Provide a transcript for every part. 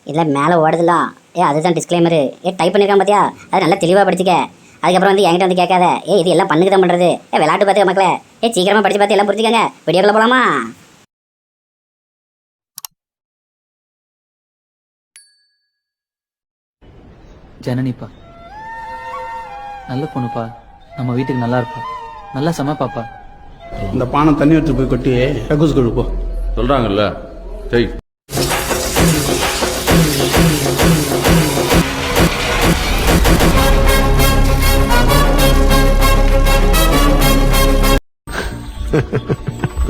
இதில் மேலே ஓடுதுலாம். அதுதான் டிஸ்க்ளைமரு. டைப் பண்ணியிருக்கான் பார்த்தியா, அது நல்லா தெளிவாக படிச்சுக்க. அதுக்கப்புறம் வந்து என்கிட்ட வந்து கேட்காத. இது எல்லாம் பண்ணுக்கு தான் பண்ணுறது. விளையாட்டு பார்த்துக்க மக்களே. சீக்கிரமாக படித்து பார்த்து எல்லாம் புரிஞ்சுக்கங்க. வீடியோக்குள்ள போகலாமா? ஜனனிப்பா நல்ல பொண்ணுப்பா, நம்ம வீட்டுக்கு நல்லா இருப்பா, நல்லா சமைப்பாப்பா. இந்த பானை தண்ணி எடுத்து போய் கொட்டி கக்கூஸ் கழுப்போ சொல்றாங்கல்ல. சரி,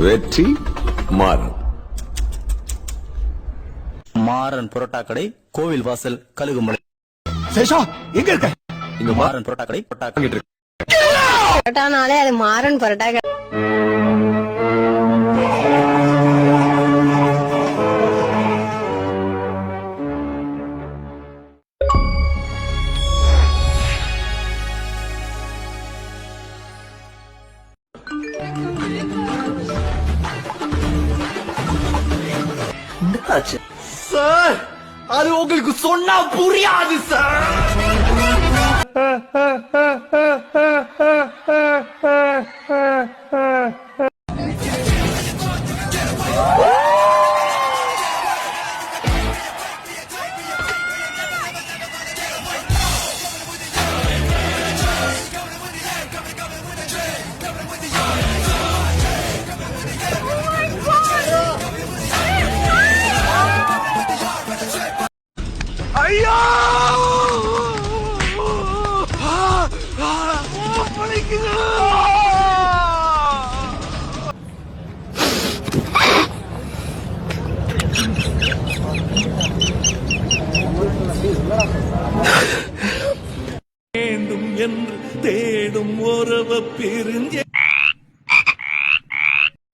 வெற்றி மாறன். மாறன் புரோட்டா கடை, கோவில் வாசல், கழுகுமலை. சேஷா எங்க இருக்க? இங்க மாறன் புரோட்டா கடை, புரோட்டா இருக்கு. பரோட்டானாலே அது மாறன் பரோட்டா. சார், அது உங்களுக்கு சொன்னா புரியாது சார். ஐயோ! வேண்டும் என்று தேடும் உறவ பிரிஞ்ச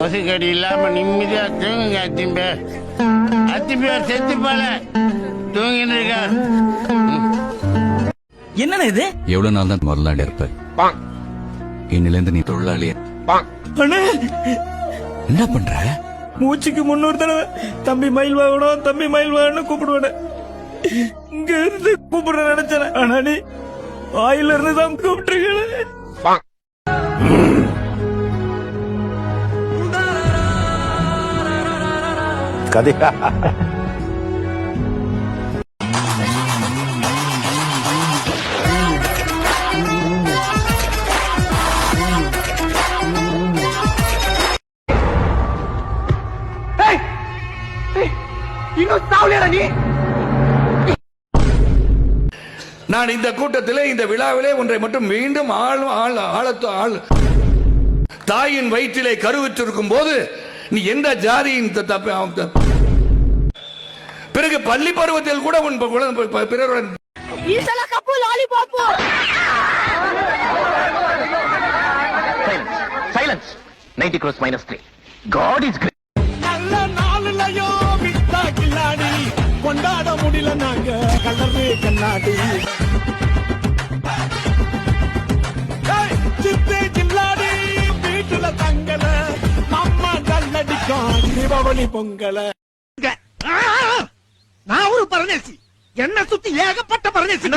கொசுக்கடி இல்லாம நிம்மதியா தூங்குங்க. அத்திம்பேர் செத்து போல தூங்கிட்டு இருக்கா. என்னண்ணே இது? எவ்வளவு நாள் தான் முதலாளி இருப்ப? இன்னிலிருந்து நீ தொழிலாளி. என்ன பண்ற? மூச்சுக்கு 300 தடவை தம்பி மயில் வாங்கணும், தம்பி மயில் வாங்கணும் கூப்பிடுவேன். இங்க இருந்து கூப்பிடுற நினைச்சேன். ஆனா நீ வாயில இருந்து தான் கூப்பிட்டுருக்க. கதை நான் இந்த கூட்டத்திலே, இந்த விழாவிலே ஒன்றை மட்டும் மீண்டும் தாயின் வயிற்றிலே கருவுற்றிருக்கும் போது நீ எந்த ஜாதியின் பிறகு பள்ளி பருவத்தில் கூட உன் பிறருடன் silence. 90 crores -3. God is great. நல்ல நாளையோ விட்டா கில்லாடி கொண்டாட முடியல நாங்க கலரு கண்ணாடி. சித்தே கில்லாடி வீட்டுல தங்கல நம்ம நல்லடிக்கும் தீபாவளி பொங்கல. நான் ஒரு பரதேசி, என்ன சுத்தி ஏகப்பட்ட பரதேசி.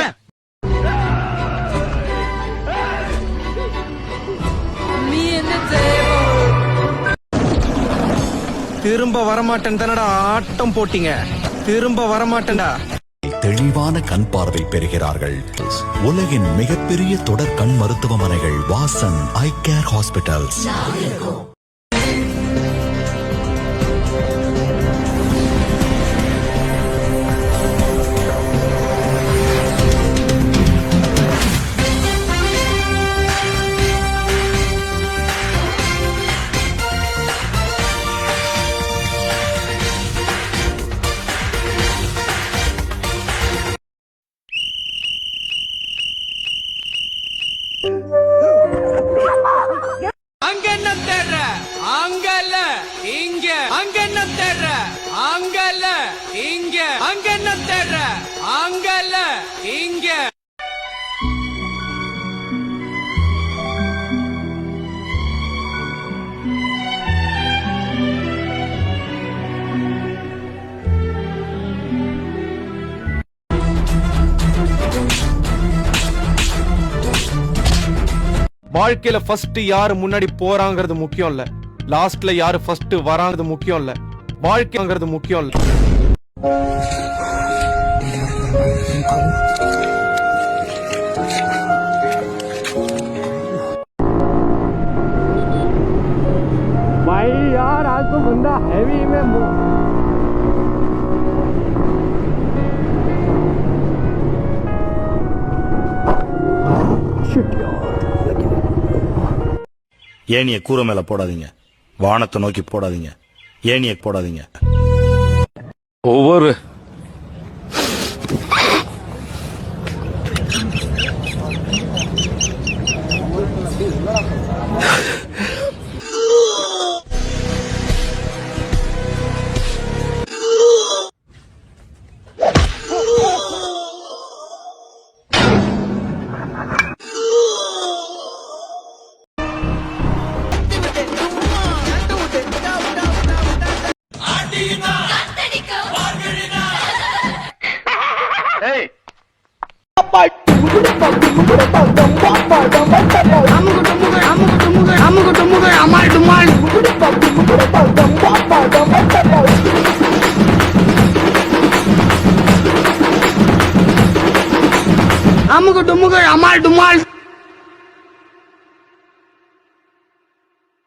திரும்ப வரமாட்டேன் தானடா ஆட்டம் போட்டீங்க. திரும்ப வரமாட்டேன்டா. தெளிவான கண் பார்வை பெறுகிறார்கள். உலகின் மிகப்பெரிய தொடர் கண் மருத்துவமனைகள் வாசன் ஐ கேர் ஹாஸ்பிட்டல்ஸ். அங்க என்ன தேடுற? அங்க இல்ல இங்க. அங்க என்ன தேடுற? அங்க இல்ல இங்க. அங்க என்ன தேடுற? அங்க இல்ல இங்க. வாழ்க்கையில ஃபர்ஸ்ட் யாரு முன்னாடி போறாங்கிறது முக்கியம் இல்ல, லாஸ்ட்ல யாரு ஃபர்ஸ்ட் வராங்கிறது முக்கியம் இல்ல, வாழ்க்கைங்கிறது முக்கியம் இல்ல. भाई यार आज तो बंदा हैवी में ஏனிய கூரை மேல போடாதீங்க, வானத்தை நோக்கி போடாதீங்க, ஏனிய போடாதீங்க. ஒவ்வொரு அமுகு டுமுகு அமால் டுமால்